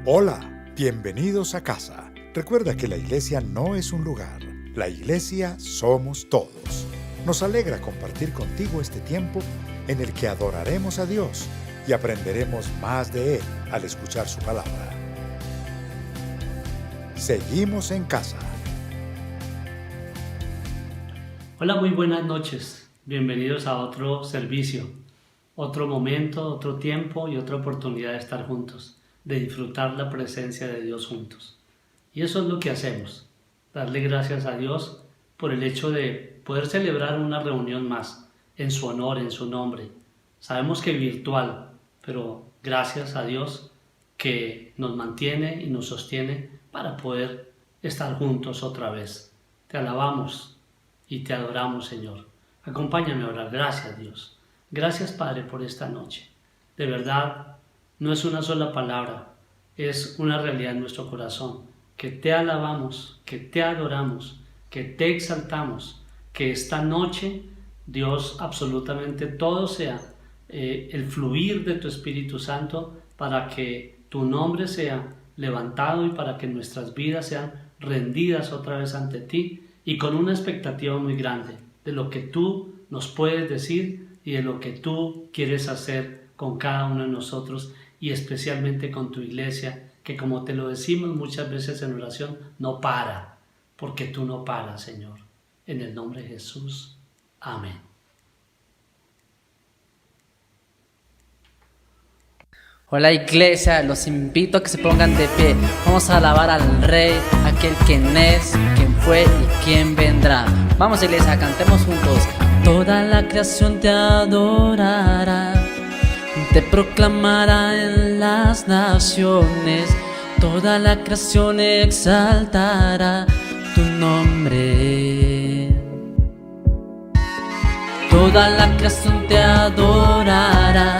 Hola, bienvenidos a casa. Recuerda que la iglesia no es un lugar, la iglesia somos todos. Nos alegra compartir contigo este tiempo en el que adoraremos a Dios y aprenderemos más de Él al escuchar su palabra. Seguimos en casa. Hola, muy buenas noches. Bienvenidos a otro servicio, otro momento, otro tiempo y otra oportunidad de estar juntos, de disfrutar la presencia de Dios juntos. Y eso es lo que hacemos, darle gracias a Dios por el hecho de poder celebrar una reunión más, en su honor, en su nombre. Sabemos que virtual, pero gracias a Dios que nos mantiene y nos sostiene para poder estar juntos otra vez. Te alabamos y te adoramos, Señor. Acompáñame a orar. Gracias, Dios. Gracias, Padre, por esta noche. De verdad, no es una sola palabra, es una realidad en nuestro corazón, que te alabamos, que te adoramos, que te exaltamos, que esta noche, Dios, absolutamente todo sea el fluir de tu Espíritu Santo para que tu nombre sea levantado y para que nuestras vidas sean rendidas otra vez ante ti y con una expectativa muy grande de lo que tú nos puedes decir y de lo que tú quieres hacer con cada uno de nosotros y especialmente con tu iglesia, que como te lo decimos muchas veces en oración, no para, porque tú no paras, Señor. En el nombre de Jesús. Amén. Hola iglesia, los invito a que se pongan de pie. Vamos a alabar al Rey, aquel quien es, quien fue y quien vendrá. Vamos iglesia, cantemos juntos. Toda la creación te adorará, te proclamará en las naciones. Toda la creación exaltará tu nombre. Toda la creación te adorará,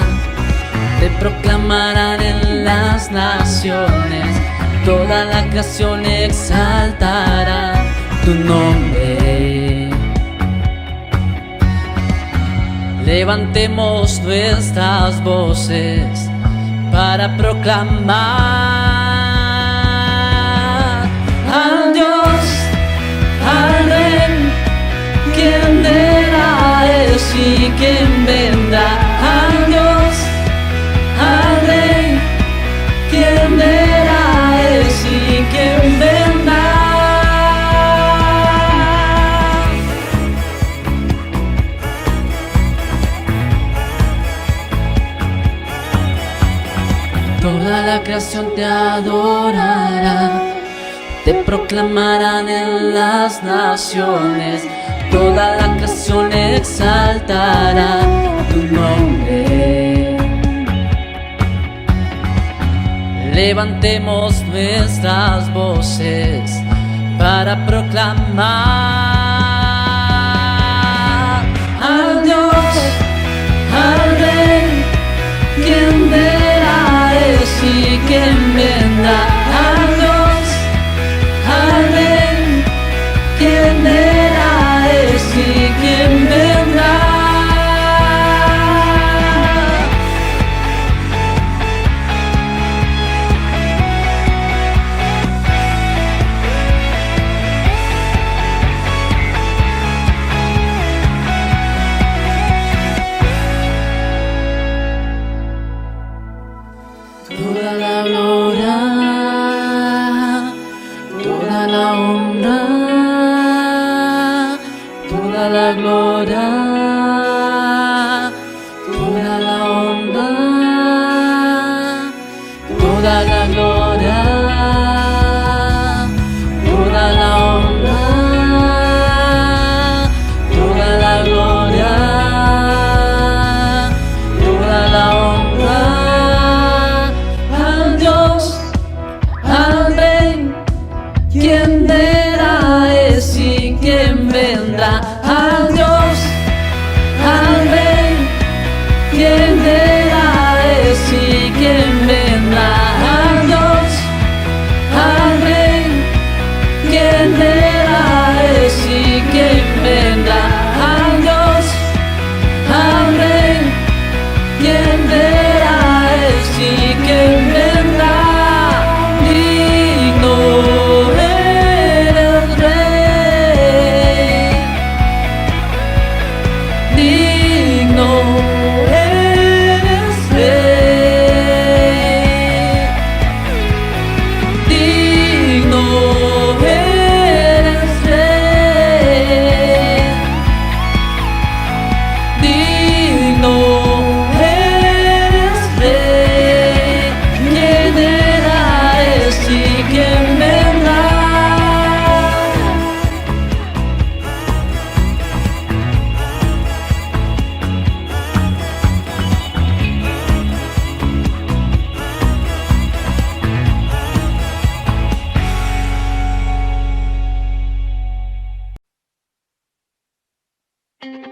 te proclamarán en las naciones. Toda la creación exaltará tu nombre. Levantemos nuestras voces para proclamar al Dios, al Rey, quien era, es y quien vendrá. Al Dios, al Rey, quien era, es y quien vendrá. Toda la creación te adorará, te proclamarán en las naciones. Toda la creación exaltará tu nombre. Levantemos nuestras voces para proclamar al Dios, al Rey, quien era, es y quien vendrá. Al Dios, al Rey, quien era, es y quien vendrá.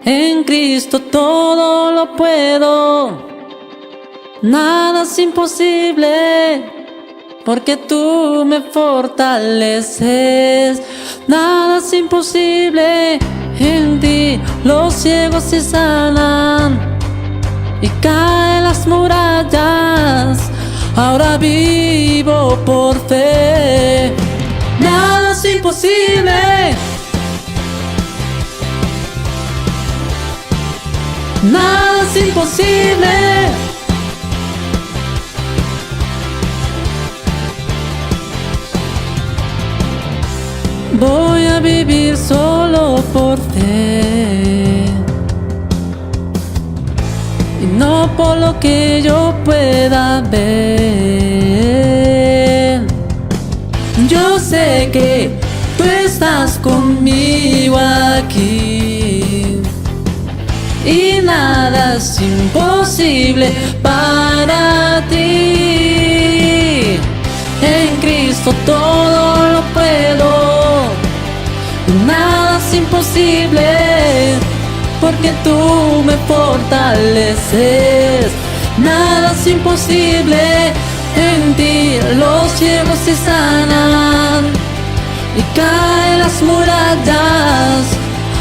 En Cristo todo lo puedo. Nada es imposible, porque tú me fortaleces. Nada es imposible, en ti los ciegos se sanan y caen las murallas. Ahora vivo por fe. Nada es imposible. Nada es imposible. Voy a vivir solo por fe y no por lo que yo pueda ver. Yo sé que tú estás conmigo aquí y nada es imposible para ti. En Cristo todo lo puedo. Nada es imposible, porque tú me fortaleces. Nada es imposible, en ti los ciegos se sanan y caen las murallas.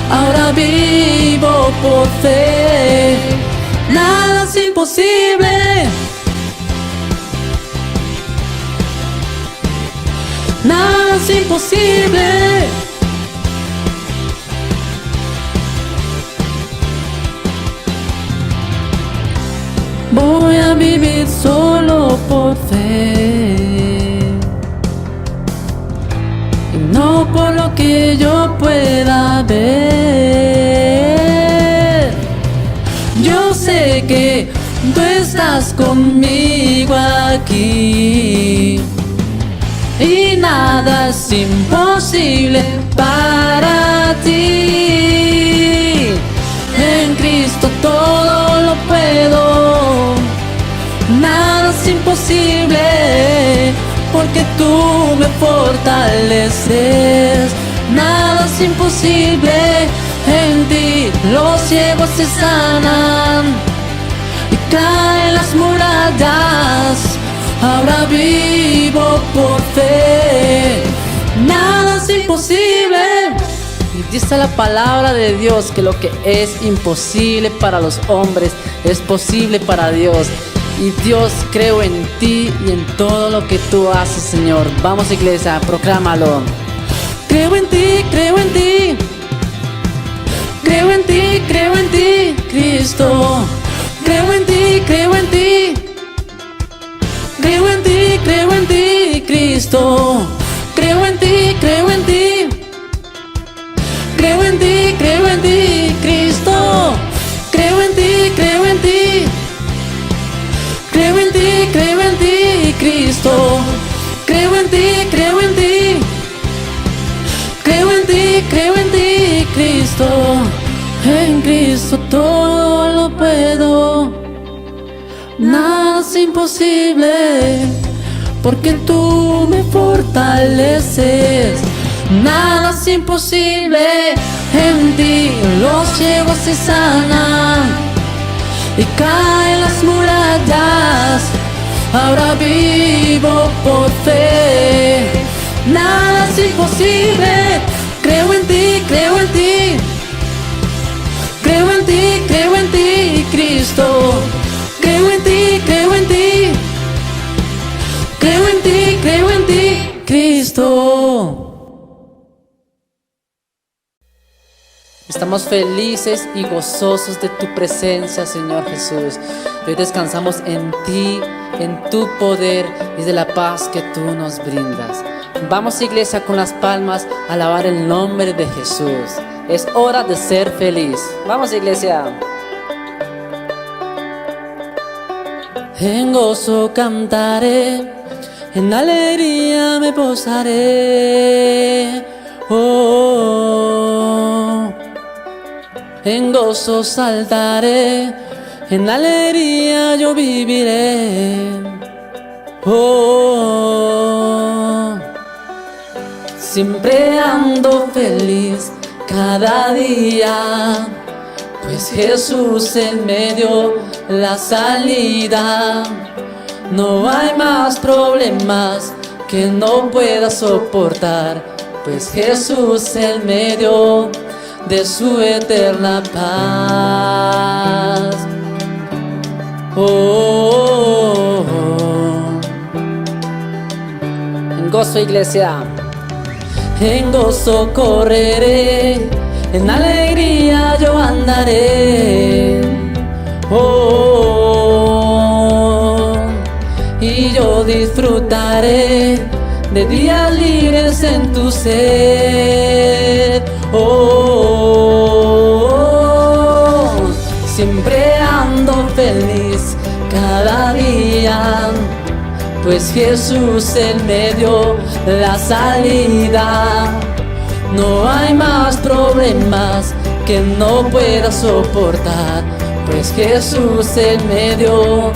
Ahora vivo por fe. Nada es imposible. Nada es imposible. Voy a vivir solo por fe y no por lo que yo pueda ver. Yo sé que tú estás conmigo aquí y nada es imposible para ti. En Cristo todo lo puedo. Nada es imposible, porque tú me fortaleces. Nada es imposible, en ti los ciegos se sanan y caen las murallas. Ahora vivo por fe. Nada es imposible. Y dice la palabra de Dios que lo que es imposible para los hombres es posible para Dios. Y Dios, creo en ti y en todo lo que tú haces, Señor. Vamos, iglesia, proclámalo. Creo en ti, creo en ti. Creo en ti, creo en ti, Cristo. Creo en ti, creo en ti. Creo en ti, creo en ti, Cristo. Creo en ti, creo en ti. Creo en ti, creo en ti, Cristo. Creo en ti, creo en ti. Creo en ti, creo en ti, Cristo. Creo en ti, creo en ti. Creo en ti, creo en ti, Cristo. En Cristo todo lo puedo. Nada es imposible, porque tú me fortaleces. Nada es imposible, en ti los ciegos se sanan y caen las murallas. Ahora vivo por fe. Nada es imposible. Creo en ti, creo en ti. Creo en ti, creo en ti, Cristo. Creo en ti, creo en ti. Creo en ti, creo en ti, Cristo. Estamos felices y gozosos de tu presencia, Señor Jesús. Hoy descansamos en ti, en tu poder y de la paz que tú nos brindas. Vamos, iglesia, con las palmas a alabar el nombre de Jesús. Es hora de ser feliz. Vamos, iglesia. En gozo cantaré, en alegría me posaré. Oh, en gozo saltaré, en alegría yo viviré. Oh, siempre ando feliz cada día, pues Jesús en medio la salida. No hay más problemas que no pueda soportar, pues Jesús en medio de su eterna paz. Oh, oh, oh. En gozo, iglesia, en gozo correré, en alegría yo andaré. Oh, y yo disfrutaré de días libres en tu ser. Oh, siempre ando feliz cada día, pues Jesús en medio la salida. No hay más problemas que no pueda soportar, pues Jesús en medio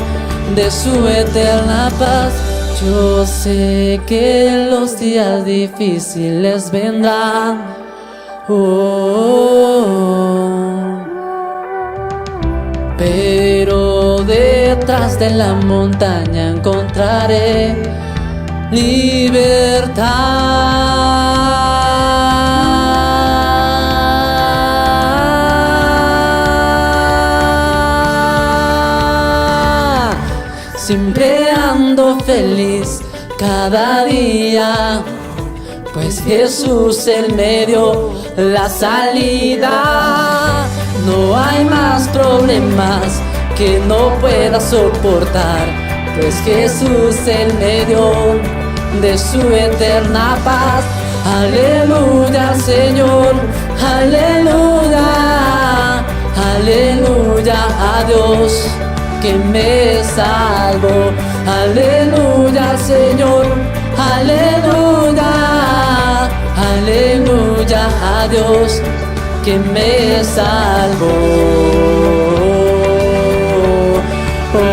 de su eterna paz. Yo sé que los días difíciles vendrán, pero detrás de la montaña encontraré libertad. Siempre ando feliz cada día, pues Jesús en medio la salida. No hay más problemas que no pueda soportar, pues Jesús en medio de su eterna paz. Aleluya, Señor, aleluya, aleluya a Dios que me salvó. Aleluya, Señor, aleluya, aleluya a Dios que me salvó. Oh, oh,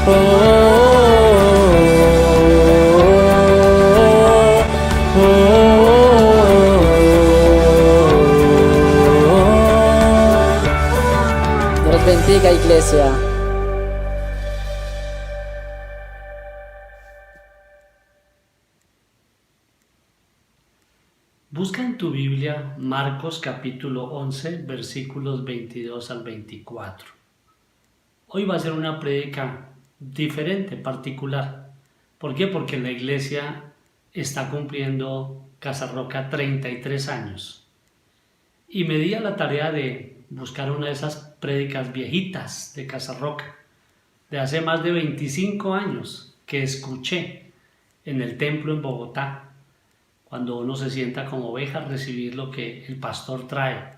oh, oh, oh. Dios bendiga, iglesia. Busca en tu Biblia Marcos capítulo 11, versículos 22 al 24. Hoy va a ser una prédica diferente, particular. ¿Por qué? Porque la iglesia está cumpliendo Casa Roca 33 años. Y me di a la tarea de buscar una de esas prédicas viejitas de Casa Roca, de hace más de 25 años, que escuché en el templo en Bogotá, cuando uno se sienta como oveja a recibir lo que el pastor trae.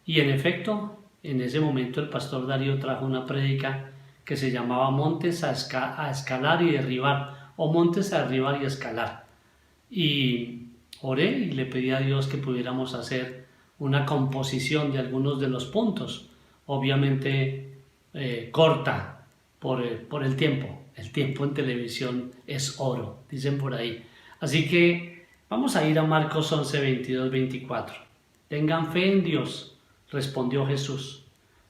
Y en efecto, en ese momento el pastor Darío trajo una prédica que se llamaba Montes a escalar y derribar, o Montes a derribar y escalar. Y oré y le pedí a Dios que pudiéramos hacer una composición de algunos de los puntos, obviamente corta por el tiempo. El tiempo en televisión es oro, dicen por ahí. Así que vamos a ir a Marcos 11, 22, 24. Tengan fe en Dios, respondió Jesús.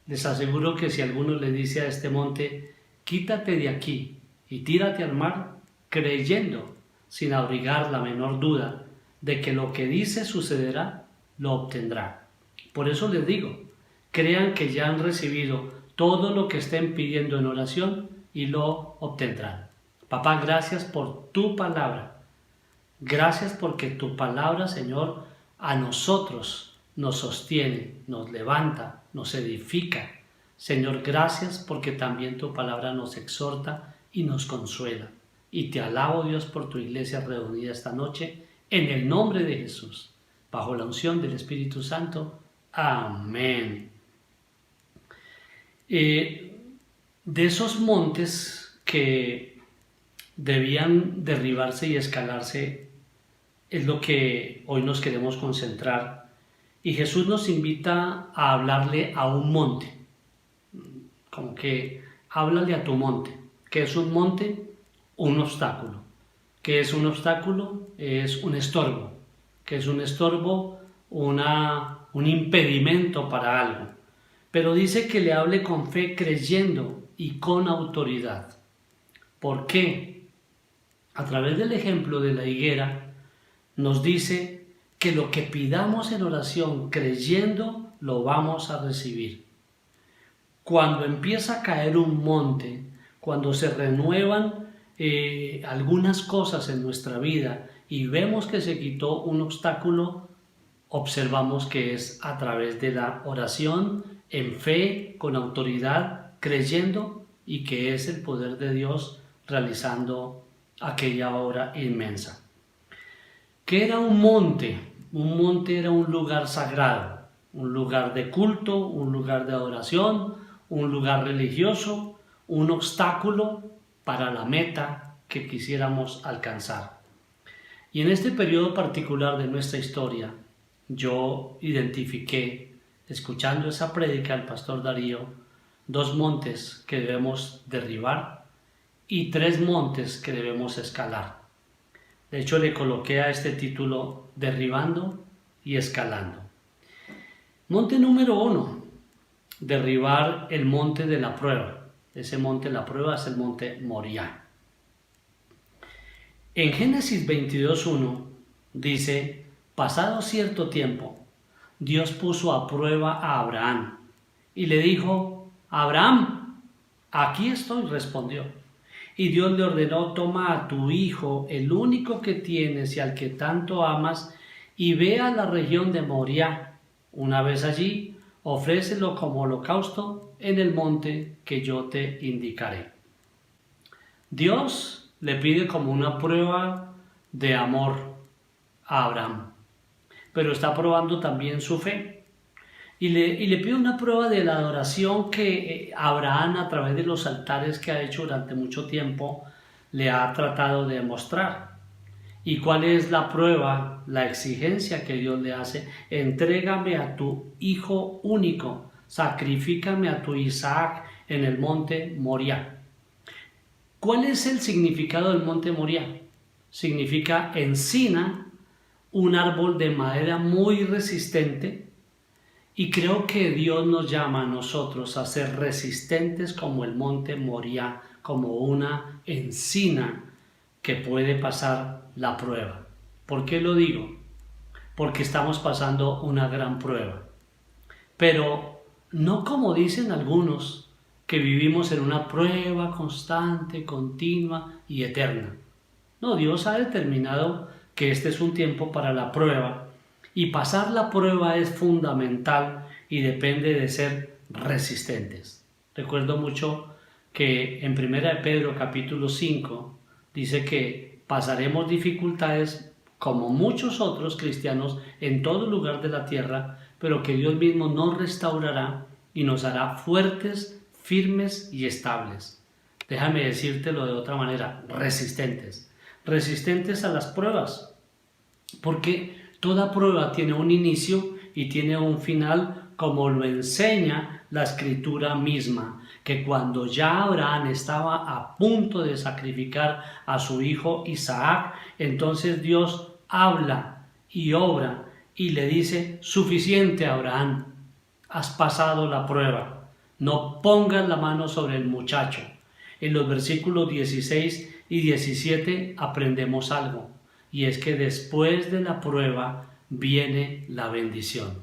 Les aseguro que si alguno le dice a este monte, quítate de aquí y tírate al mar, creyendo, sin abrigar la menor duda, de que lo que dice sucederá, lo obtendrá. Por eso les digo, crean que ya han recibido todo lo que estén pidiendo en oración y lo obtendrán. Papá, gracias por tu palabra. Gracias porque tu palabra, Señor, a nosotros nos sostiene, nos levanta, nos edifica. Señor, gracias porque también tu palabra nos exhorta y nos consuela. Y te alabo, Dios, por tu iglesia reunida esta noche, en el nombre de Jesús, bajo la unción del Espíritu Santo. Amén. De esos montes que debían derribarse y escalarse, es lo que hoy nos queremos concentrar. Y Jesús nos invita a hablarle a un monte. Como que háblale a tu monte. ¿Qué es un monte? Un obstáculo. ¿Qué es un obstáculo? Es un estorbo que es un estorbo, un impedimento para algo. Pero dice que le hable con fe, creyendo y con autoridad. ¿Por qué? A través del ejemplo de la higuera nos dice que lo que pidamos en oración creyendo lo vamos a recibir. Cuando empieza a caer un monte, cuando se renuevan algunas cosas en nuestra vida y vemos que se quitó un obstáculo, observamos que es a través de la oración, en fe, con autoridad, creyendo, y que es el poder de Dios realizando aquella obra inmensa. ¿Qué era un monte? Un monte era un lugar sagrado, un lugar de culto, un lugar de adoración, un lugar religioso, un obstáculo para la meta que quisiéramos alcanzar. Y en este periodo particular de nuestra historia, yo identifiqué, escuchando esa prédica del pastor Darío, 2 montes que debemos derribar y 3 montes que debemos escalar. De hecho, le coloqué a este título Derribando y Escalando. Monte número 1, derribar el monte de la prueba. Ese monte de la prueba es el monte Moriah. En Génesis 22:1 dice: pasado cierto tiempo, Dios puso a prueba a Abraham y le dijo: Abraham, aquí estoy, respondió. Y Dios le ordenó: toma a tu hijo, el único que tienes y al que tanto amas, y ve a la región de Moriah. Una vez allí, ofrécelo como holocausto en el monte que yo te indicaré. Dios le pide como una prueba de amor a Abraham, pero está probando también su fe. Y le pide una prueba de la adoración que Abraham, a través de los altares que ha hecho durante mucho tiempo, le ha tratado de mostrar. ¿Y cuál es la prueba, la exigencia que Dios le hace? Entrégame a tu hijo único, sacrifícame a tu Isaac en el monte Moriah. ¿Cuál es el significado del monte Moriah? Significa encina, un árbol de madera muy resistente, y creo que Dios nos llama a nosotros a ser resistentes como el monte Moriah, como una encina que puede pasar la prueba. ¿Por qué lo digo? Porque estamos pasando una gran prueba. Pero no como dicen algunos, que vivimos en una prueba constante, continua y eterna. No, Dios ha determinado que este es un tiempo para la prueba, y pasar la prueba es fundamental y depende de ser resistentes. Recuerdo mucho que en 1 de Pedro capítulo 5 dice que pasaremos dificultades como muchos otros cristianos en todo lugar de la tierra, pero que Dios mismo nos restaurará y nos hará fuertes, firmes y estables. Déjame decírtelo de otra manera: resistentes. Resistentes a las pruebas, porque toda prueba tiene un inicio y tiene un final, como lo enseña la Escritura misma, que cuando ya Abraham estaba a punto de sacrificar a su hijo Isaac, entonces Dios habla y obra y le dice: suficiente, Abraham, has pasado la prueba, no pongas la mano sobre el muchacho. En los versículos 16 y 17 aprendemos algo, y es que después de la prueba viene la bendición.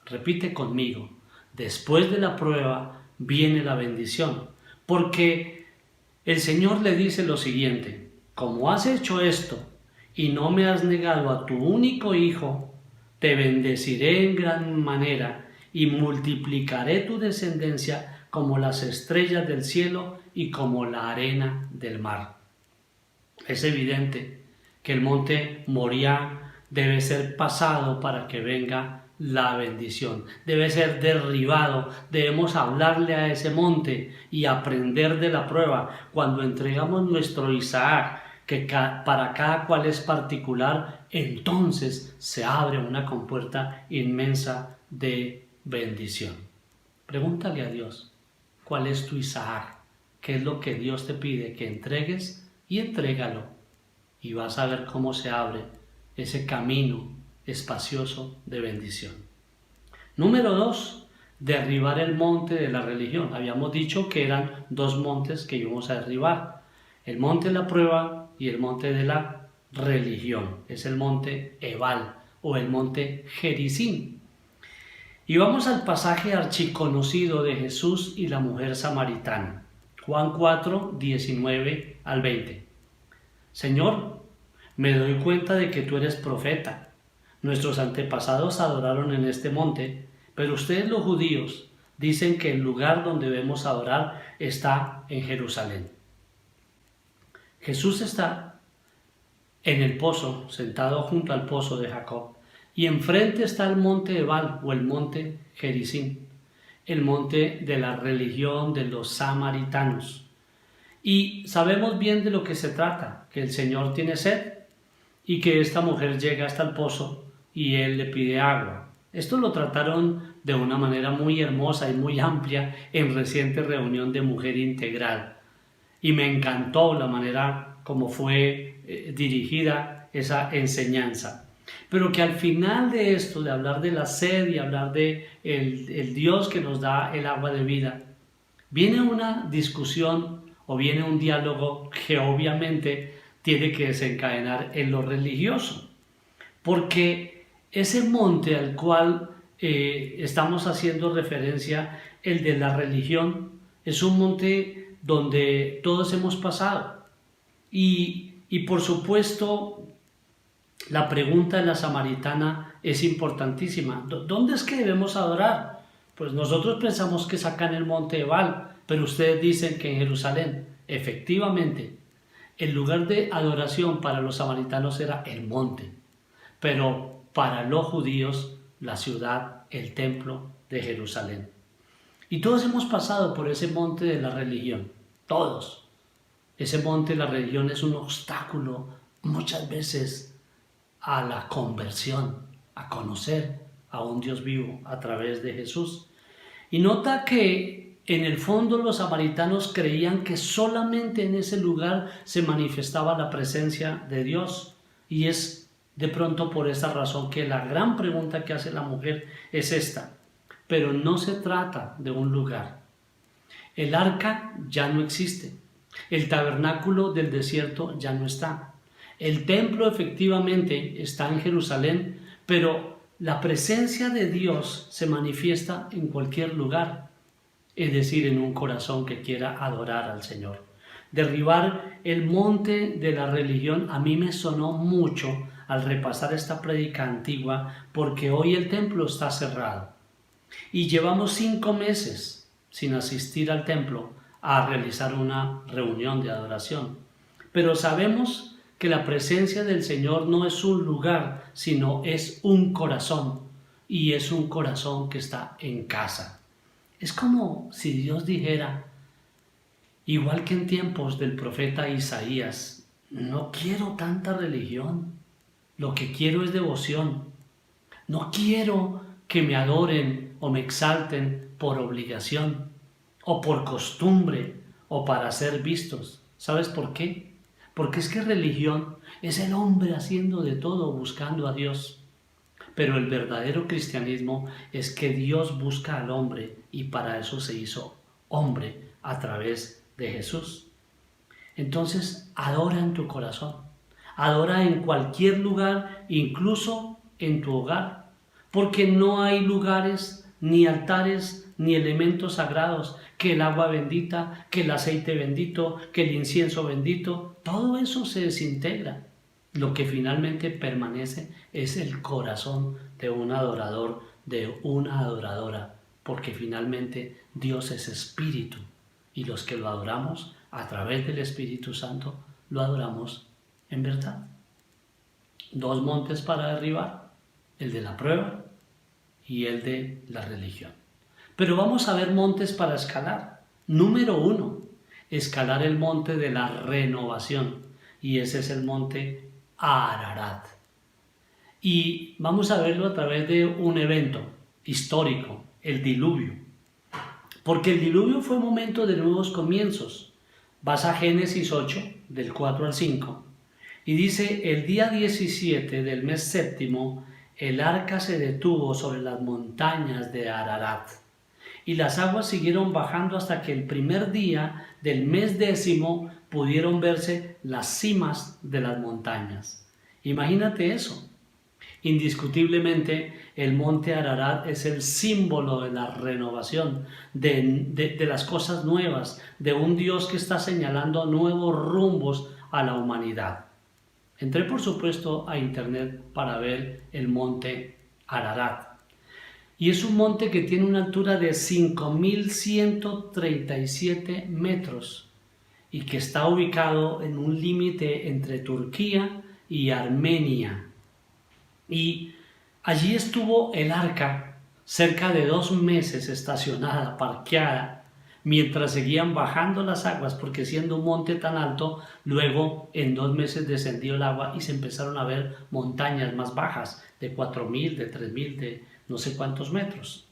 Repite conmigo: después de la prueba viene la bendición, porque el Señor le dice lo siguiente: como has hecho esto y no me has negado a tu único hijo, te bendeciré en gran manera y multiplicaré tu descendencia como las estrellas del cielo y como la arena del mar. Es evidente que el monte Moriah debe ser pasado para que venga la bendición. Debe ser derribado. Debemos hablarle a ese monte y aprender de la prueba. Cuando entregamos nuestro Isaac, que para cada cual es particular, entonces se abre una compuerta inmensa de bendición. Pregúntale a Dios: ¿cuál es tu Isaac? ¿Qué es lo que Dios te pide que entregues? Y entrégalo, y vas a ver cómo se abre ese camino espacioso de bendición. Número 2, derribar el monte de la religión. Habíamos dicho que eran 2 montes que íbamos a derribar. El monte de la prueba y el monte de la religión. Es el monte Ebal o el monte Gerizim. Y vamos al pasaje archiconocido de Jesús y la mujer samaritana. Juan 4, 19 al 20. Señor, me doy cuenta de que tú eres profeta. Nuestros antepasados adoraron en este monte, pero ustedes los judíos dicen que el lugar donde debemos adorar está en Jerusalén. Jesús está en el pozo, sentado junto al pozo de Jacob, y enfrente está el monte Ebal o el monte Gerizim, el monte de la religión de los samaritanos. Y sabemos bien de lo que se trata, que el Señor tiene sed y que esta mujer llega hasta el pozo y él le pide agua. Esto lo trataron de una manera muy hermosa y muy amplia en reciente reunión de Mujer Integral. Y me encantó la manera como fue dirigida esa enseñanza. Pero que al final de esto, de hablar de la sed y hablar de el Dios que nos da el agua de vida, viene una discusión o viene un diálogo que obviamente tiene que desencadenar en lo religioso. Porque ese monte al cual estamos haciendo referencia, el de la religión, es un monte donde todos hemos pasado. Y por supuesto, la pregunta de la samaritana es importantísima. ¿Dónde es que debemos adorar? Pues nosotros pensamos que es acá en el monte Ebal, pero ustedes dicen que en Jerusalén. Efectivamente, el lugar de adoración para los samaritanos era el monte, pero para los judíos la ciudad, el templo de Jerusalén. Y todos hemos pasado por ese monte de la religión, todos. Ese monte de la religión es un obstáculo muchas veces a la conversión, a conocer a un Dios vivo a través de Jesús. Y nota que en el fondo los samaritanos creían que solamente en ese lugar se manifestaba la presencia de Dios. Y es de pronto por esa razón que la gran pregunta que hace la mujer es esta. Pero no se trata de un lugar. El arca ya no existe. El tabernáculo del desierto ya no está. El templo efectivamente está en Jerusalén, pero la presencia de Dios se manifiesta en cualquier lugar, es decir, en un corazón que quiera adorar al Señor. Derribar el monte de la religión a mí me sonó mucho al repasar esta prédica antigua, porque hoy el templo está cerrado y llevamos 5 meses sin asistir al templo a realizar una reunión de adoración, pero sabemos que la presencia del Señor no es un lugar, sino es un corazón, y es un corazón que está en casa. Es como si Dios dijera, igual que en tiempos del profeta Isaías, no quiero tanta religión, lo que quiero es devoción. No quiero que me adoren o me exalten por obligación, o por costumbre, o para ser vistos. ¿Sabes por qué? Porque es que religión es el hombre haciendo de todo buscando a Dios. Pero el verdadero cristianismo es que Dios busca al hombre y para eso se hizo hombre a través de Jesús. Entonces, adora en tu corazón, adora en cualquier lugar, incluso en tu hogar, porque no hay lugares, ni altares, ni elementos sagrados, que el agua bendita, que el aceite bendito, que el incienso bendito, todo eso se desintegra. Lo que finalmente permanece es el corazón de un adorador, de una adoradora, porque finalmente Dios es espíritu y los que lo adoramos a través del Espíritu Santo lo adoramos en verdad. 2 montes para derribar, el de la prueba y el de la religión. Pero vamos a ver montes para escalar. Número 1, escalar el monte de la renovación, y ese es el monte Ararat. Y vamos a verlo a través de un evento histórico, el diluvio. Porque el diluvio fue un momento de nuevos comienzos. Vas a Génesis 8, del 4 al 5, y dice, el día 17 del mes séptimo, el arca se detuvo sobre las montañas de Ararat, y las aguas siguieron bajando hasta que el primer día del mes 10 pudieron verse las cimas de las montañas. Imagínate eso. Indiscutiblemente, el monte Ararat es el símbolo de la renovación, de las cosas nuevas, de un Dios que está señalando nuevos rumbos a la humanidad. Entré, por supuesto, a internet para ver el monte Ararat. Y es un monte que tiene una altura de 5.137 metros y que está ubicado en un límite entre Turquía y Armenia. Y allí estuvo el arca cerca de 2 meses estacionada, parqueada, mientras seguían bajando las aguas, porque siendo un monte tan alto, luego en 2 meses descendió el agua y se empezaron a ver montañas más bajas, de 4.000, de 3.000, de no sé cuántos metros.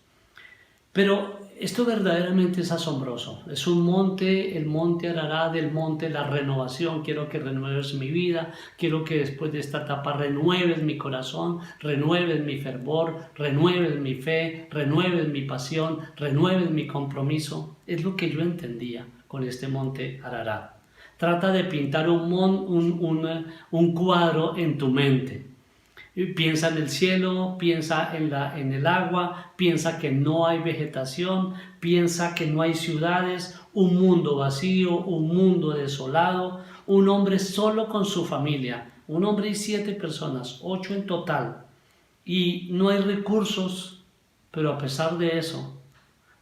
Pero esto verdaderamente es asombroso. Es un monte, el monte Ararat, el monte de la renovación. Quiero que renueves mi vida, quiero que después de esta etapa renueves mi corazón, renueves mi fervor, renueves mi fe, renueves mi pasión, renueves mi compromiso. Es lo que yo entendía con este monte Ararat. Trata de pintar un cuadro en tu mente. Piensa en el cielo, piensa en el agua, piensa que no hay vegetación, piensa que no hay ciudades, un mundo vacío, un mundo desolado, un hombre solo con su familia, un hombre y 7 personas, 8 en total, y no hay recursos, pero a pesar de eso,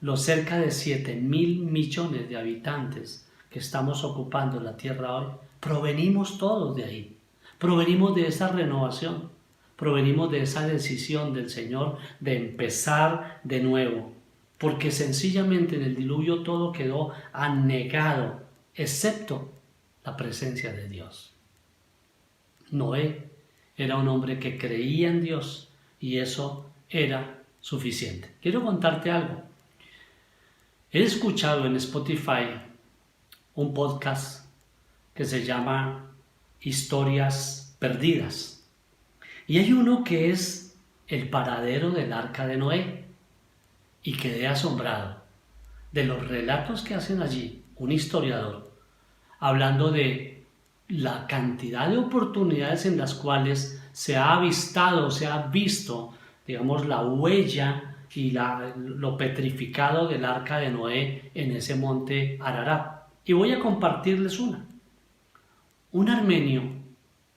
los cerca de 7.000 millones de habitantes que estamos ocupando la tierra hoy, provenimos todos de ahí, provenimos de esa renovación. Provenimos de esa decisión del Señor de empezar de nuevo, porque sencillamente en el diluvio todo quedó anegado, excepto la presencia de Dios. Noé era un hombre que creía en Dios y eso era suficiente. Quiero contarte algo. He escuchado en Spotify un podcast que se llama Historias Perdidas. Y hay uno que es el paradero del arca de Noé. Y quedé asombrado de los relatos que hacen allí un historiador, hablando de la cantidad de oportunidades en las cuales se ha avistado, se ha visto, digamos, la huella y lo petrificado del arca de Noé en ese monte Ararat. Y voy a compartirles una. Un armenio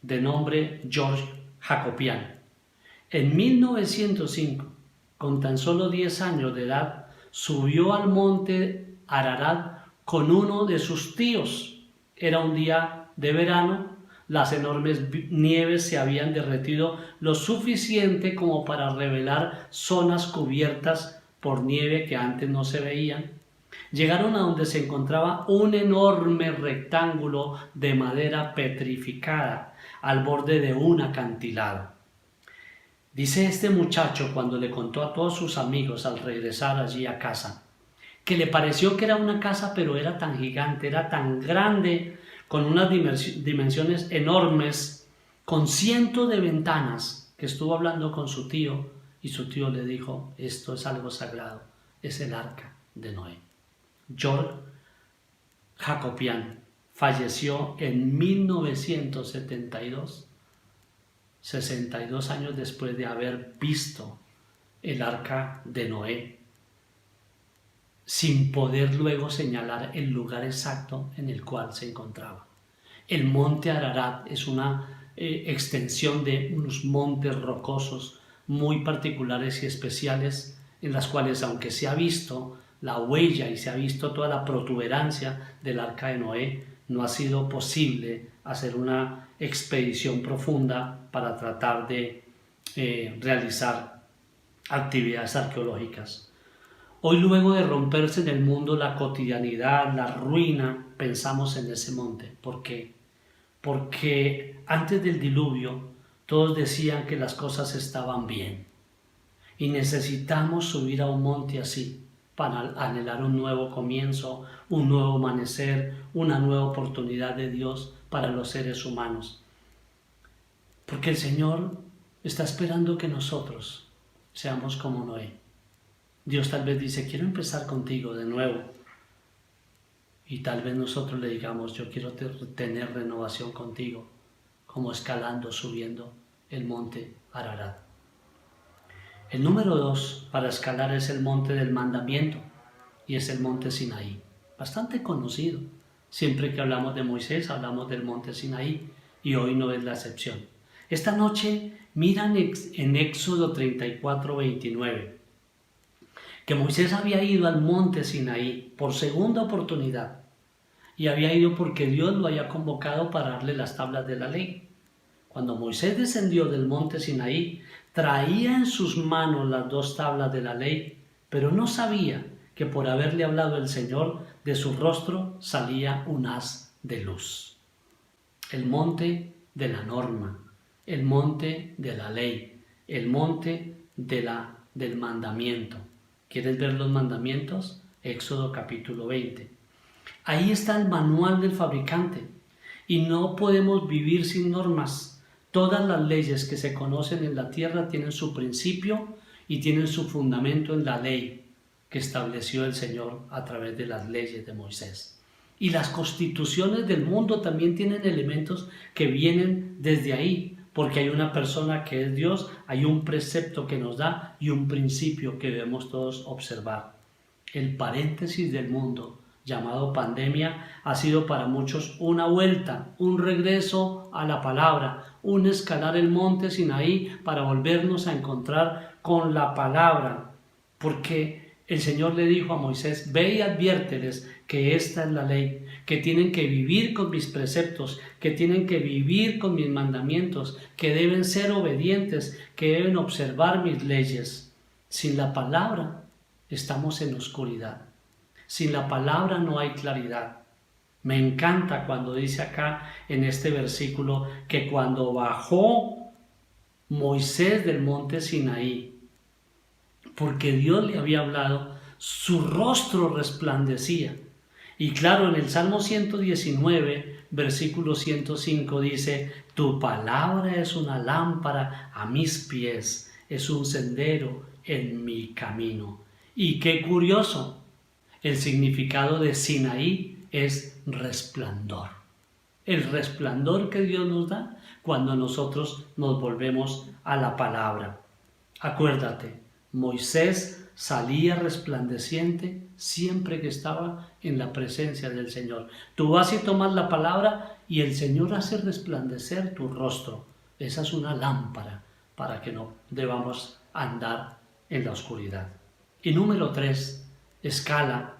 de nombre George Hacopian, en 1905, con tan solo 10 años de edad, subió al monte Ararat con uno de sus tíos. Era un día de verano, las enormes nieves se habían derretido lo suficiente como para revelar zonas cubiertas por nieve que antes no se veían. Llegaron a donde se encontraba un enorme rectángulo de madera petrificada al borde de un acantilado. Dice este muchacho, cuando le contó a todos sus amigos al regresar allí a casa, que le pareció que era una casa, pero era tan gigante, era tan grande, con unas dimensiones enormes, con cientos de ventanas, que estuvo hablando con su tío y su tío le dijo: esto es algo sagrado, es el arca de Noé. George Hacopian falleció en 1972, 62 años después de haber visto el arca de Noé, sin poder luego señalar el lugar exacto en el cual se encontraba. El monte Ararat es una extensión de unos montes rocosos muy particulares y especiales, en las cuales, aunque se ha visto la huella y se ha visto toda la protuberancia del arca de Noé, no ha sido posible hacer una expedición profunda para tratar de realizar actividades arqueológicas. Hoy, luego de romperse en el mundo la cotidianidad, la ruina, pensamos en ese monte. ¿Por qué? Porque antes del diluvio todos decían que las cosas estaban bien y necesitamos subir a un monte así para anhelar un nuevo comienzo, un nuevo amanecer, una nueva oportunidad de Dios para los seres humanos. Porque el Señor está esperando que nosotros seamos como Noé. Dios tal vez dice, quiero empezar contigo de nuevo. Y tal vez nosotros le digamos, yo quiero tener renovación contigo, como escalando, subiendo el monte Ararat. El número 2 para escalar es el monte del mandamiento, y es el monte Sinaí, bastante conocido. Siempre que hablamos de Moisés, hablamos del monte Sinaí, y hoy no es la excepción. Esta noche miran en Éxodo 34, 29, que Moisés había ido al monte Sinaí por segunda oportunidad, y había ido porque Dios lo había convocado para darle las tablas de la ley. Cuando Moisés descendió del monte Sinaí, traía en sus manos las 2 tablas de la ley, pero no sabía que por haberle hablado el Señor, de su rostro salía un haz de luz. El monte de la norma, el monte de la ley, el monte del mandamiento. ¿Quieres ver los mandamientos? Éxodo capítulo 20. Ahí está el manual del fabricante, y no podemos vivir sin normas. Todas las leyes que se conocen en la tierra tienen su principio y tienen su fundamento en la ley que estableció el Señor a través de las leyes de Moisés. Y las constituciones del mundo también tienen elementos que vienen desde ahí, porque hay una persona que es Dios, hay un precepto que nos da y un principio que debemos todos observar. El paréntesis del mundo, llamado pandemia, ha sido para muchos una vuelta, un regreso a la palabra, un escalar el monte Sinaí para volvernos a encontrar con la palabra, porque el Señor le dijo a Moisés, ve y adviérteles que esta es la ley, que tienen que vivir con mis preceptos, que tienen que vivir con mis mandamientos, que deben ser obedientes, que deben observar mis leyes. Sin la palabra estamos en oscuridad. Sin la palabra no hay claridad. Me encanta cuando dice acá en este versículo que cuando bajó Moisés del monte Sinaí, porque Dios le había hablado, su rostro resplandecía. Y claro, en el Salmo 119, versículo 105 dice, tu palabra es una lámpara a mis pies, es un sendero en mi camino. Y qué curioso, el significado de Sinaí es resplandor. El resplandor que Dios nos da cuando nosotros nos volvemos a la palabra. Acuérdate, Moisés salía resplandeciente siempre que estaba en la presencia del Señor. Tú vas y tomas la palabra y el Señor hace resplandecer tu rostro. Esa es una lámpara para que no debamos andar en la oscuridad. Y número 3, escala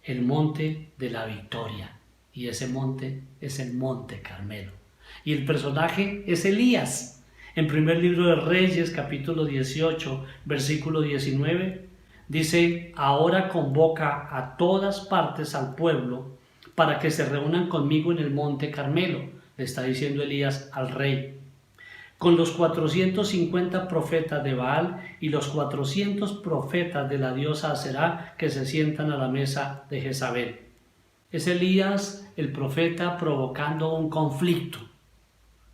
el monte de la victoria. Y ese monte es el monte Carmelo. Y el personaje es Elías. En primer libro de Reyes, capítulo 18, versículo 19, dice, ahora convoca a todas partes al pueblo para que se reúnan conmigo en el monte Carmelo, le está diciendo Elías al rey, con los 450 profetas de Baal y los 400 profetas de la diosa Aserá que se sientan a la mesa de Jezabel. Es Elías, el profeta, provocando un conflicto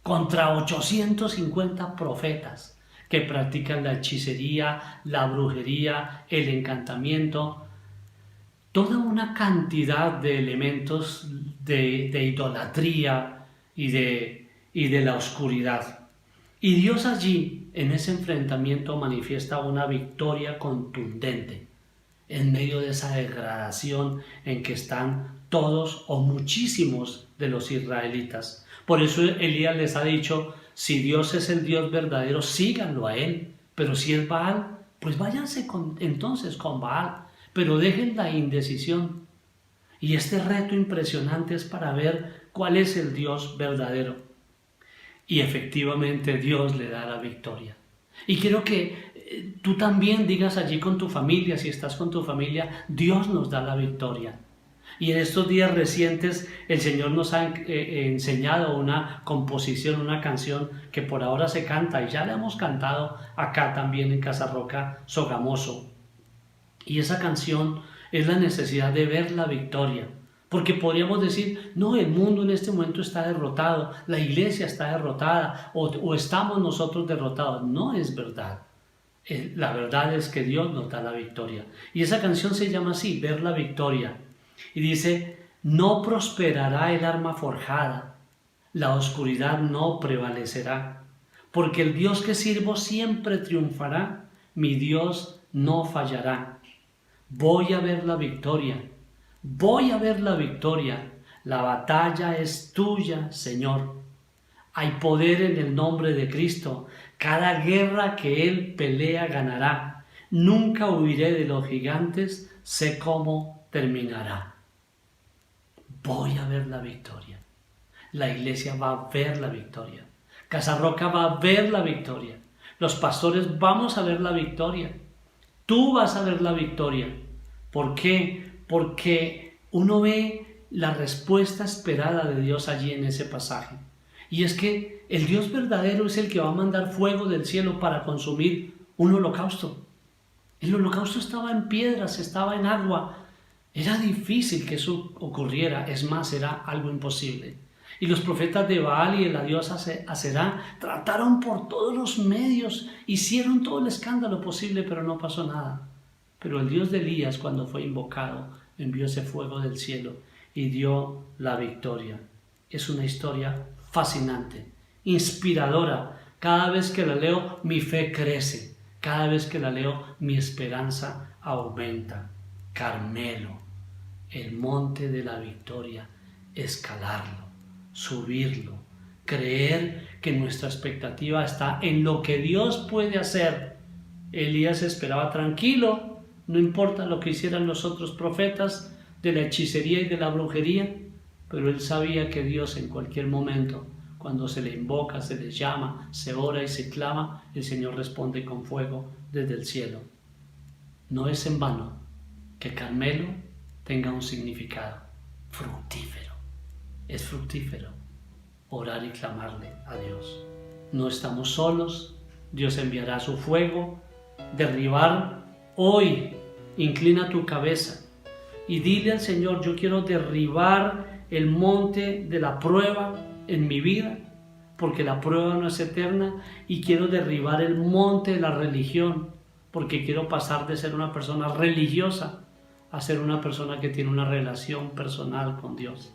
contra 850 profetas que practican la hechicería, la brujería, el encantamiento, toda una cantidad de elementos de idolatría y de la oscuridad. Y Dios allí, en ese enfrentamiento, manifiesta una victoria contundente en medio de esa degradación en que están todos o muchísimos de los israelitas. Por eso Elías les ha dicho, si Dios es el Dios verdadero, síganlo a Él. Pero si es Baal, pues váyanse entonces con Baal. Pero dejen la indecisión. Y este reto impresionante es para ver cuál es el Dios verdadero. Y efectivamente Dios le da la victoria. Y quiero que tú también digas allí con tu familia, si estás con tu familia, Dios nos da la victoria. Y en estos días recientes el Señor nos ha enseñado una composición, una canción que por ahora se canta y ya la hemos cantado acá también en Casa Roca Sogamoso. Y esa canción es la necesidad de ver la victoria, Porque podríamos decir, no, el mundo en este momento está derrotado, la iglesia está derrotada o estamos nosotros derrotados. No es verdad. La verdad es que Dios nos da la victoria. Y esa canción se llama así, Ver la Victoria. Y dice, no prosperará el arma forjada, la oscuridad no prevalecerá, porque el Dios que sirvo siempre triunfará, mi Dios no fallará. Voy a ver la victoria, voy a ver la victoria, la batalla es tuya, Señor. Hay poder en el nombre de Cristo, cada guerra que Él pelea ganará. Nunca huiré de los gigantes, sé cómo terminará. Voy a ver la victoria. La iglesia va a ver la victoria. Casa Roca va a ver la victoria. Los pastores vamos a ver la victoria. Tú vas a ver la victoria. ¿Por qué? Porque uno ve la respuesta esperada de Dios allí en ese pasaje. Y es que el Dios verdadero es el que va a mandar fuego del cielo para consumir un holocausto. El holocausto estaba en piedras, estaba en agua. Era difícil que eso ocurriera, es más, era algo imposible. Y los profetas de Baal y de la diosa Aserá trataron por todos los medios, hicieron todo el escándalo posible, pero no pasó nada. Pero el Dios de Elías, cuando fue invocado, envió ese fuego del cielo y dio la victoria. Es una historia fascinante, inspiradora. Cada vez que la leo, mi fe crece. Cada vez que la leo, mi esperanza aumenta. Carmelo, el monte de la victoria, escalarlo, subirlo, creer que nuestra expectativa está en lo que Dios puede hacer. Elías esperaba tranquilo, no importa lo que hicieran los otros profetas de la hechicería y de la brujería, pero él sabía que Dios en cualquier momento, cuando se le invoca, se le llama, se ora y se clama, el Señor responde con fuego desde el cielo. No es en vano que Carmelo tenga un significado fructífero. Es fructífero orar y clamarle a Dios. No estamos solos, Dios enviará su fuego, derribar hoy. Inclina tu cabeza y dile al Señor, yo quiero derribar el monte de la prueba en mi vida, porque la prueba no es eterna, y quiero derribar el monte de la religión, porque quiero pasar de ser una persona religiosa a ser una persona que tiene una relación personal con Dios.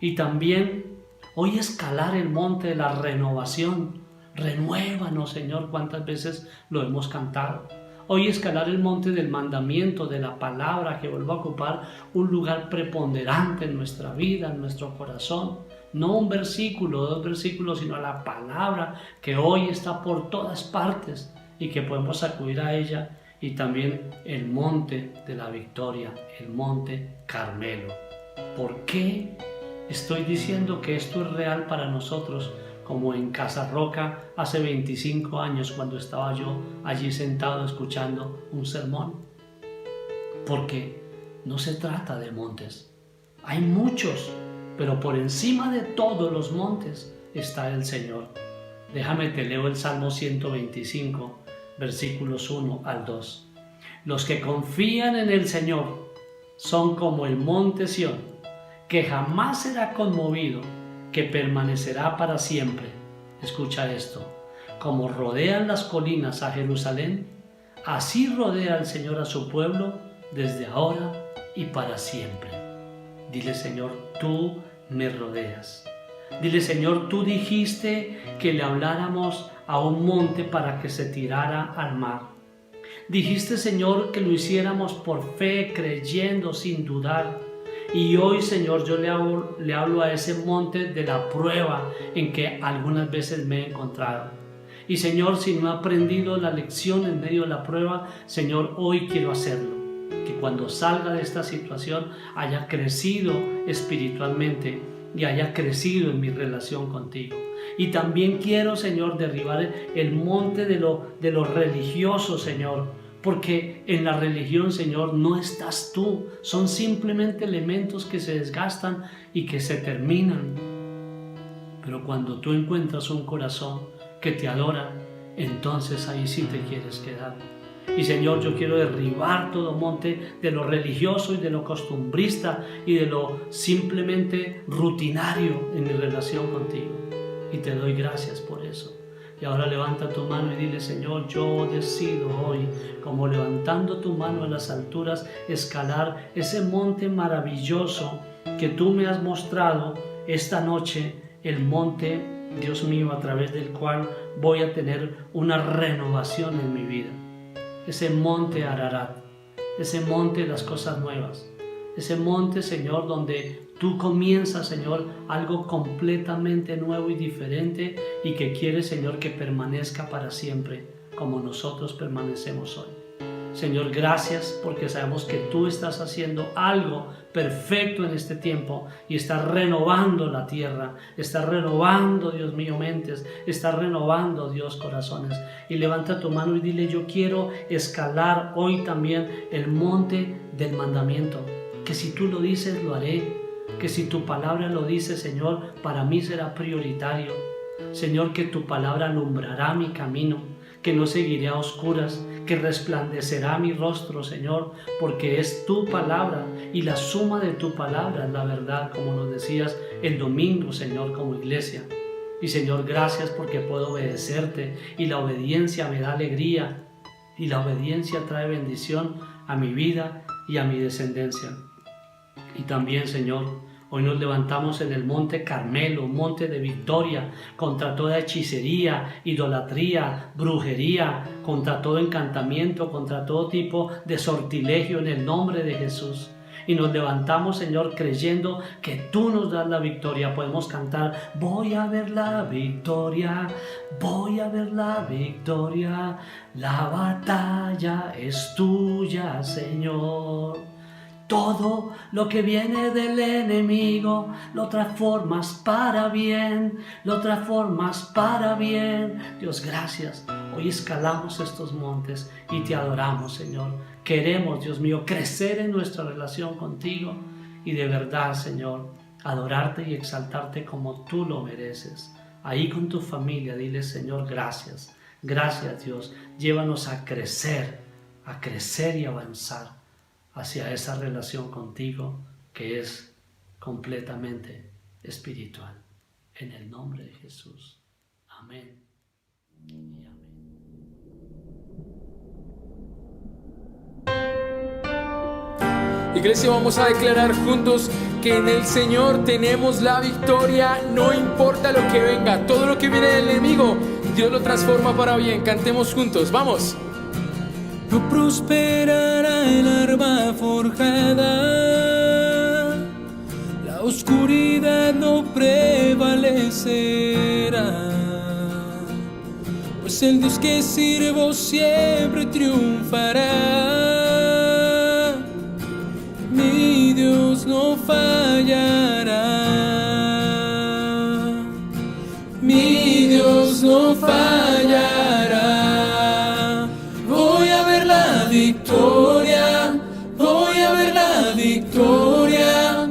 Y también hoy escalar el monte de la renovación. Renuévanos, Señor, cuántas veces lo hemos cantado. Hoy escalar el monte del mandamiento, de la palabra, que vuelva a ocupar un lugar preponderante en nuestra vida, en nuestro corazón. No un versículo, 2 versículos, sino la palabra que hoy está por todas partes y que podemos acudir a ella. Y también el monte de la victoria, el monte Carmelo. ¿Por qué estoy diciendo que esto es real para nosotros? Como en Casa Roca hace 25 años, cuando estaba yo allí sentado escuchando un sermón. Porque no se trata de montes. Hay muchos, pero por encima de todos los montes está el Señor. Déjame te leo el Salmo 125, versículos 1 al 2. Los que confían en el Señor son como el monte Sión, que jamás será conmovido, que permanecerá para siempre. Escucha esto. Como rodean las colinas a Jerusalén, así rodea el Señor a su pueblo desde ahora y para siempre. Dile, Señor, tú me rodeas. Dile, Señor, tú dijiste que le habláramos a un monte para que se tirara al mar. Dijiste, Señor, que lo hiciéramos por fe, creyendo, sin dudar. Y hoy, Señor, yo le hablo a ese monte de la prueba en que algunas veces me he encontrado. Y, Señor, si no he aprendido la lección en medio de la prueba, Señor, hoy quiero hacerlo. Que cuando salga de esta situación haya crecido espiritualmente y haya crecido en mi relación contigo. Y también quiero, Señor, derribar el monte de lo religioso, Señor, porque en la religión, Señor, no estás tú. Son simplemente elementos que se desgastan y que se terminan. Pero cuando tú encuentras un corazón que te adora, entonces ahí sí te quieres quedar. Y Señor, yo quiero derribar todo monte de lo religioso y de lo costumbrista y de lo simplemente rutinario en mi relación contigo. Y te doy gracias por eso. Y ahora levanta tu mano y dile: Señor, yo decido hoy, como levantando tu mano a las alturas, escalar ese monte maravilloso que tú me has mostrado esta noche, el monte, Dios mío, a través del cual voy a tener una renovación en mi vida. Ese monte Ararat, ese monte de las cosas nuevas, ese monte, Señor, donde tú comienzas, Señor, algo completamente nuevo y diferente y que quieres, Señor, que permanezca para siempre, como nosotros permanecemos hoy. Señor, gracias porque sabemos que tú estás haciendo algo perfecto en este tiempo y estás renovando la tierra, estás renovando, Dios mío, mentes, estás renovando, Dios, corazones. Y levanta tu mano y dile: yo quiero escalar hoy también el monte del mandamiento, que si tú lo dices, lo haré, que si tu palabra lo dice, Señor, para mí será prioritario. Señor, que tu palabra alumbrará mi camino, que no seguiré a oscuras, que resplandecerá mi rostro, Señor, porque es tu palabra y la suma de tu palabra es la verdad, como nos decías el domingo, Señor, como iglesia. Y Señor, gracias porque puedo obedecerte y la obediencia me da alegría y la obediencia trae bendición a mi vida y a mi descendencia. Y también, Señor, hoy nos levantamos en el monte Carmelo, un monte de victoria contra toda hechicería, idolatría, brujería, contra todo encantamiento, contra todo tipo de sortilegio en el nombre de Jesús. Y nos levantamos, Señor, creyendo que tú nos das la victoria. Podemos cantar: voy a ver la victoria, voy a ver la victoria, la batalla es tuya, Señor. Todo lo que viene del enemigo lo transformas para bien, lo transformas para bien. Dios, gracias. Hoy escalamos estos montes y te adoramos, Señor. Queremos, Dios mío, crecer en nuestra relación contigo y de verdad, Señor, adorarte y exaltarte como tú lo mereces. Ahí con tu familia, dile: Señor, gracias. Gracias, Dios. Llévanos a crecer y avanzar hacia esa relación contigo que es completamente espiritual. En el nombre de Jesús. Amén y amén. Iglesia, vamos a declarar juntos que en el Señor tenemos la victoria, no importa lo que venga, todo lo que viene del enemigo, Dios lo transforma para bien. Cantemos juntos, vamos. No prosperará el arma forjada, la oscuridad no prevalecerá, pues el Dios que sirvo siempre triunfará. Mi Dios no fallará, mi Dios no fallará. Voy a ver la victoria, voy a ver la victoria.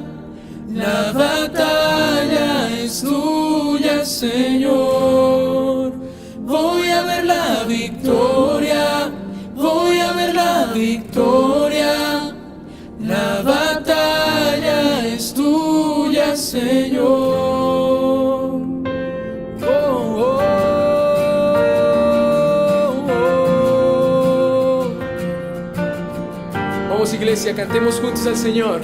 La batalla es tuya, Señor. Voy a ver la victoria, voy a ver la victoria. La batalla es tuya, Señor. Oh, oh, oh, oh. Vamos, iglesia, cantemos juntos al Señor.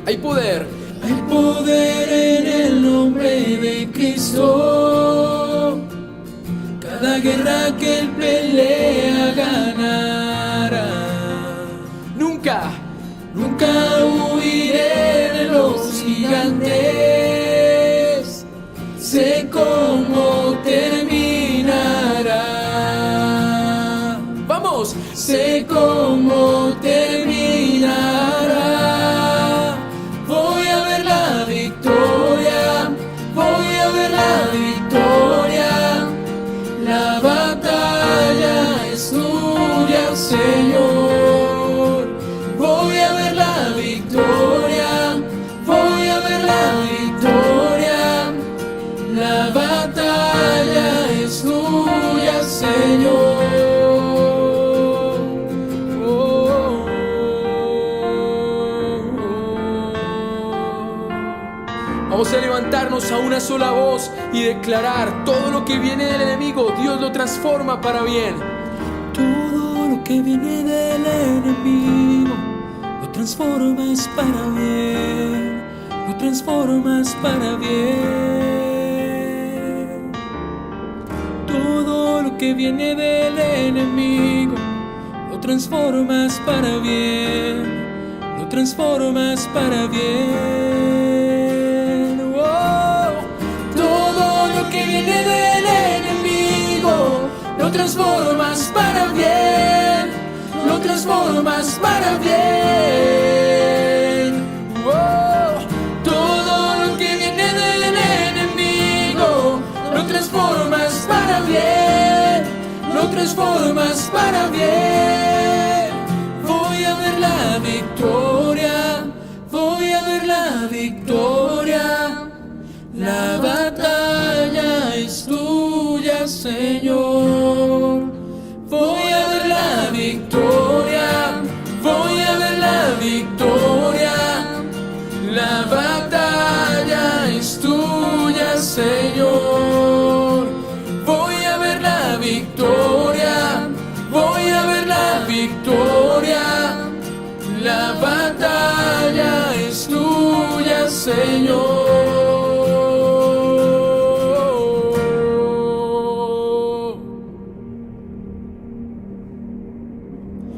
Hay poder. Hay poder en el nombre de Cristo. Cada guerra que Él pelea ganará. Nunca huiré de los gigantes. Sé cómo terminará. Vamos. Sé cómo terminará. Voy a ver la victoria. Voy a ver la victoria. La batalla es tuya, Señor. Voy a ver la victoria, voy a ver la victoria. La batalla es tuya, Señor. Vamos a levantarnos a una sola voz y declarar: todo lo que viene del enemigo, Dios lo transforma para bien. Todo lo que viene del enemigo, lo transformas para bien, lo transformas para bien. Todo lo que viene del enemigo, lo transformas para bien, lo transformas para bien. Oh, todo lo que viene del enemigo, lo transformas para bien, lo transformas para bien. Oh, todo lo que viene del enemigo, lo transformas para bien, lo transformas para bien. Voy a ver la victoria, voy a ver la victoria. La batalla es tuya, Señor. Voy a ver la victoria, voy a ver la victoria. La batalla es tuya, Señor. Voy a ver la victoria, voy a ver la victoria. La batalla es tuya, Señor.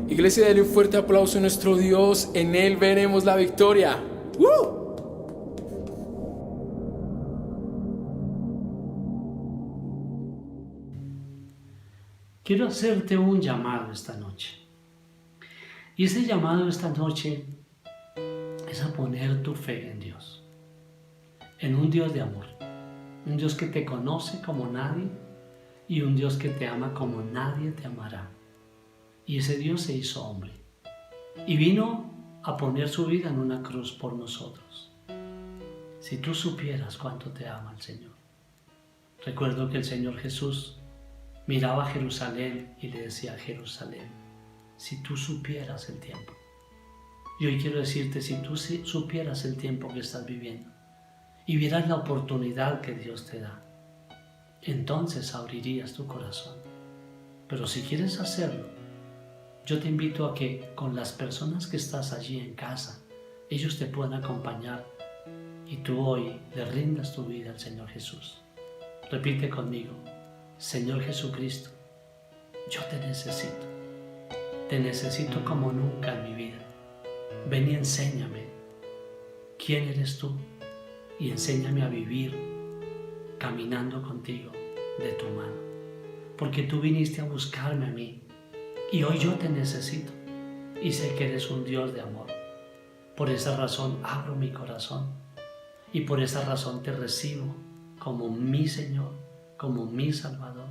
Iglesia, dale un fuerte aplauso a nuestro Dios. En Él veremos la victoria. Quiero hacerte un llamado esta noche. Y ese llamado esta noche es a poner tu fe en Dios. En un Dios de amor. Un Dios que te conoce como nadie y un Dios que te ama como nadie te amará. Y ese Dios se hizo hombre y vino a poner su vida en una cruz por nosotros. Si tú supieras cuánto te ama el Señor. Recuerdo que el Señor Jesús miraba a Jerusalén y le decía a Jerusalén: si tú supieras el tiempo. Y hoy quiero decirte, si tú supieras el tiempo que estás viviendo y vieras la oportunidad que Dios te da, entonces abrirías tu corazón. Pero si quieres hacerlo, yo te invito a que con las personas que estás allí en casa, ellos te puedan acompañar y tú hoy le rindas tu vida al Señor Jesús. Repite conmigo: Señor Jesucristo, yo te necesito como nunca en mi vida. Ven y enséñame quién eres tú y enséñame a vivir caminando contigo de tu mano, porque tú viniste a buscarme a mí. Y hoy yo te necesito y sé que eres un Dios de amor. Por esa razón abro mi corazón y por esa razón te recibo como mi Señor, como mi Salvador.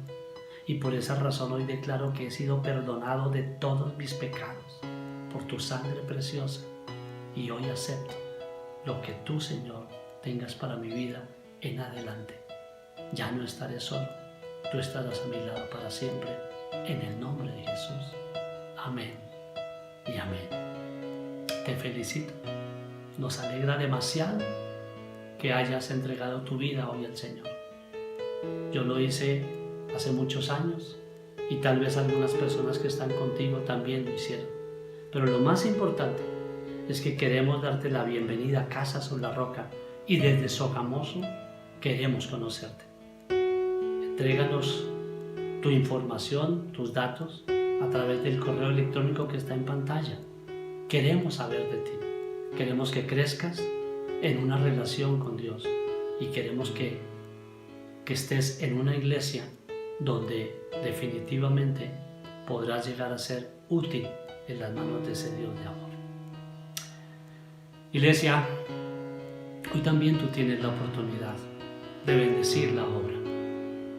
Y por esa razón hoy declaro que he sido perdonado de todos mis pecados por tu sangre preciosa. Y hoy acepto lo que tú, Señor, tengas para mi vida en adelante. Ya no estaré solo, tú estarás a mi lado para siempre. En el nombre de Jesús. Amén y amén. Te felicito. Nos alegra demasiado que hayas entregado tu vida hoy al Señor. Yo lo hice hace muchos años y tal vez algunas personas que están contigo también lo hicieron. Pero lo más importante es que queremos darte la bienvenida a Casa sobre la Roca y desde Sogamoso queremos conocerte. Entréganos tu información, tus datos a través del correo electrónico que está en pantalla. Queremos saber de ti. Queremos que crezcas en una relación con Dios y queremos que estés en una iglesia donde definitivamente podrás llegar a ser útil en las manos de ese Dios de amor. Iglesia, hoy también tú tienes la oportunidad de bendecir la obra.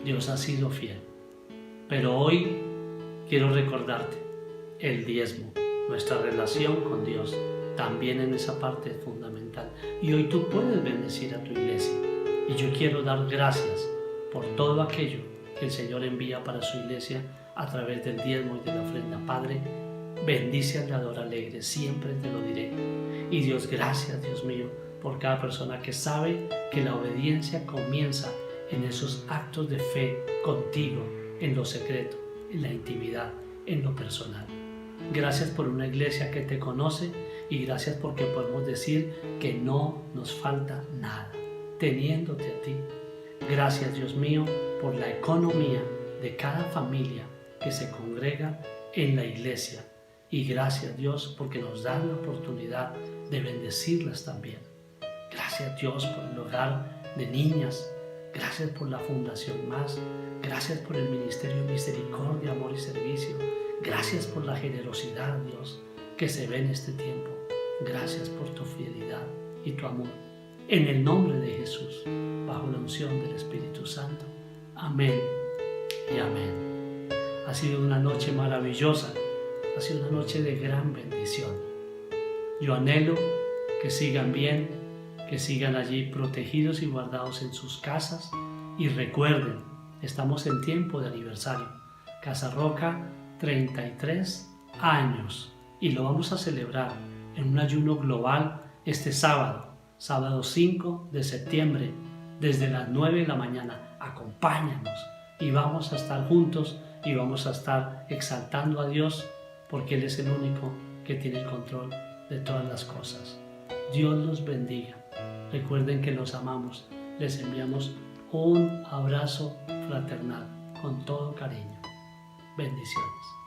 Dios ha sido fiel. Pero hoy quiero recordarte el diezmo, nuestra relación con Dios, también en esa parte es fundamental. Y hoy tú puedes bendecir a tu iglesia. Y yo quiero dar gracias por todo aquello que el Señor envía para su iglesia a través del diezmo y de la ofrenda. Padre, bendice al dador alegre, siempre te lo diré. Y Dios, gracias, Dios mío, por cada persona que sabe que la obediencia comienza en esos actos de fe contigo, en lo secreto, en la intimidad, en lo personal. Gracias por una iglesia que te conoce y gracias porque podemos decir que no nos falta nada, teniéndote a ti. Gracias, Dios mío, por la economía de cada familia que se congrega en la iglesia. Y gracias, Dios, porque nos dan la oportunidad de bendecirlas también. Gracias, Dios, por el hogar de niñas. Gracias por la Fundación Más. Gracias por el Ministerio Misericordia, Amor y Servicio. Gracias por la generosidad, Dios, que se ve en este tiempo. Gracias por tu fidelidad y tu amor. En el nombre de Jesús, bajo la unción del Espíritu Santo. Amén y amén. Ha sido una noche maravillosa. Ha sido una noche de gran bendición. Yo anhelo que sigan bien, que sigan allí protegidos y guardados en sus casas. Y recuerden, estamos en tiempo de aniversario. Casa Roca, 33 años. Y lo vamos a celebrar en un ayuno global este sábado 5 de septiembre, desde las 9 de la mañana. Acompáñanos y vamos a estar juntos y vamos a estar exaltando a Dios, porque Él es el único que tiene el control de todas las cosas. Dios los bendiga. Recuerden que los amamos. Les enviamos un abrazo fraternal con todo cariño. Bendiciones.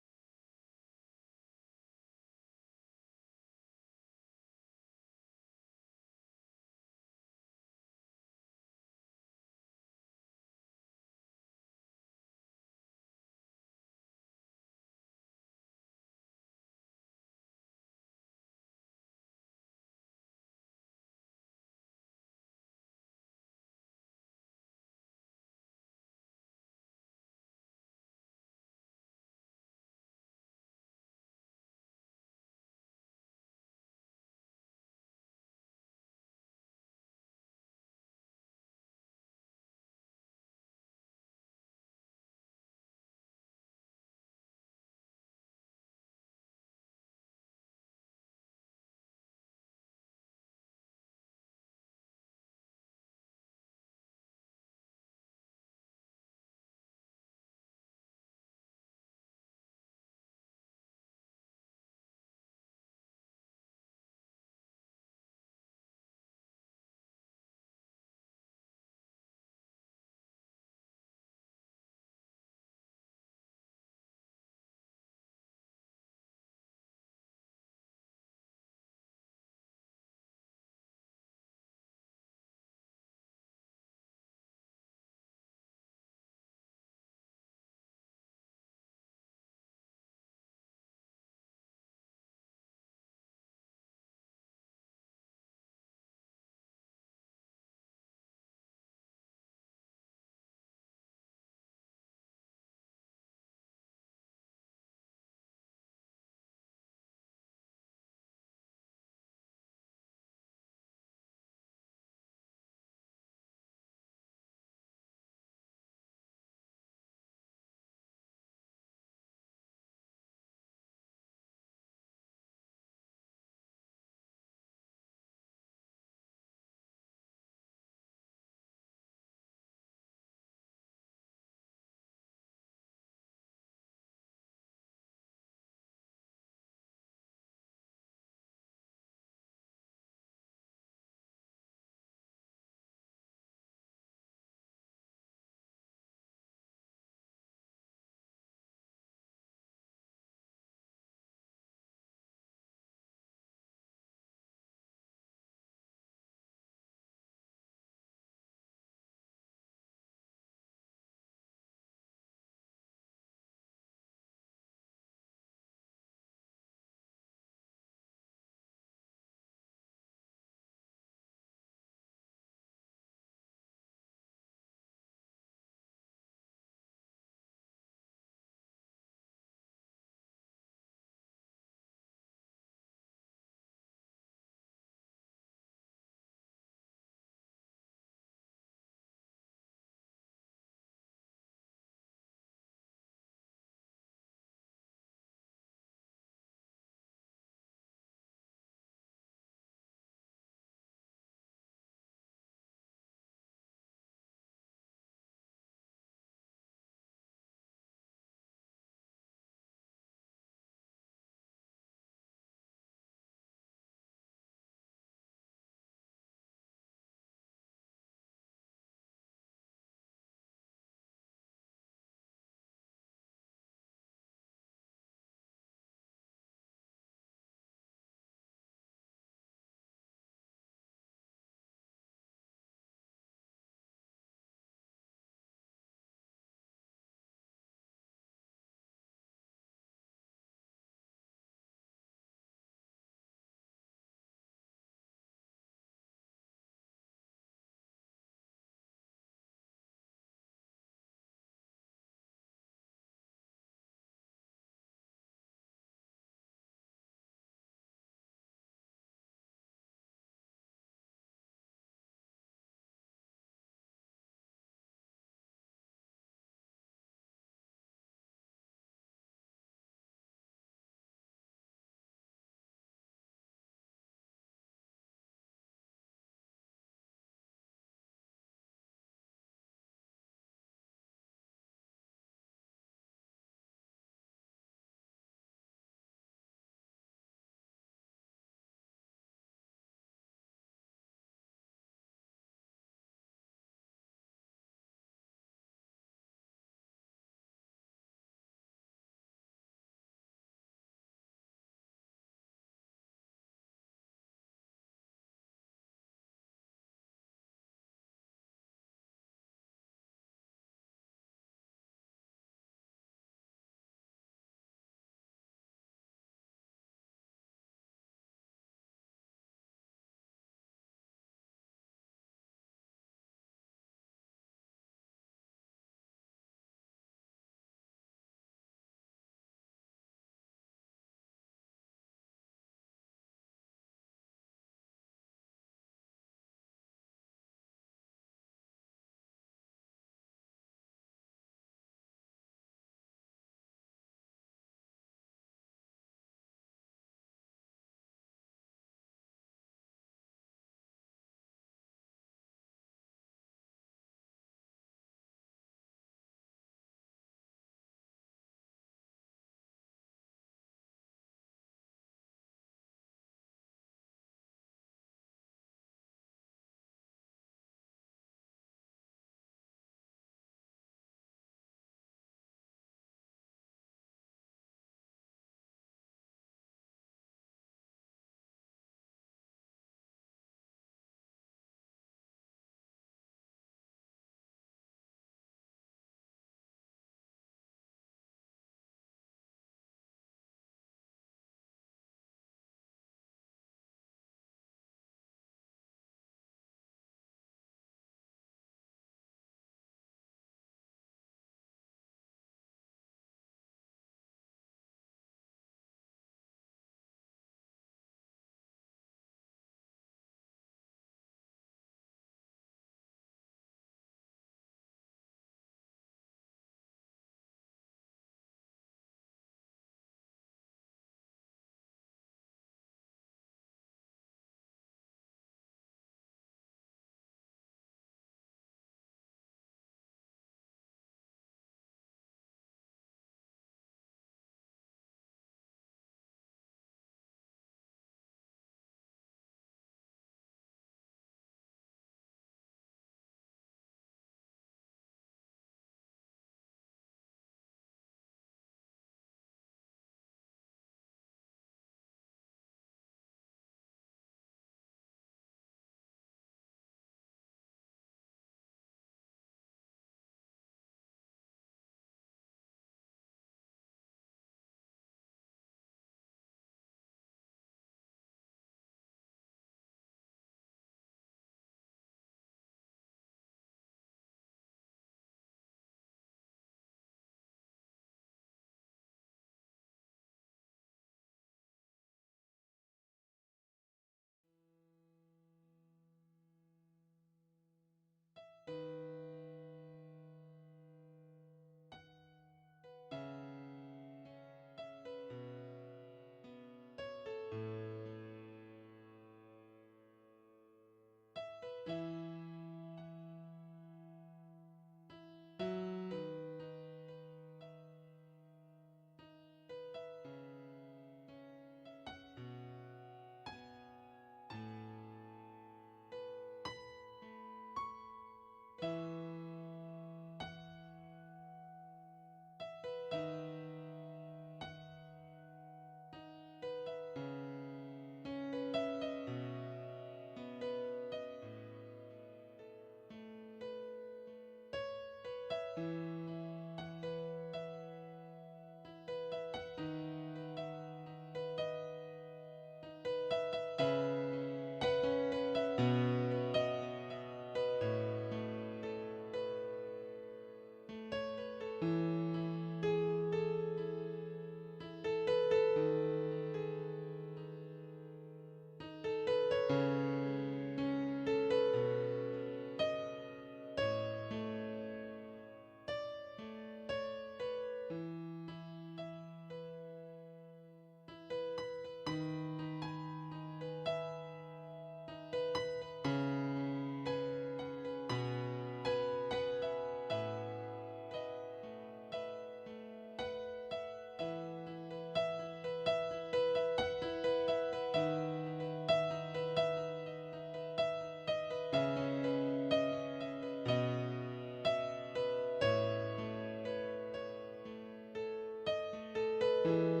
Thank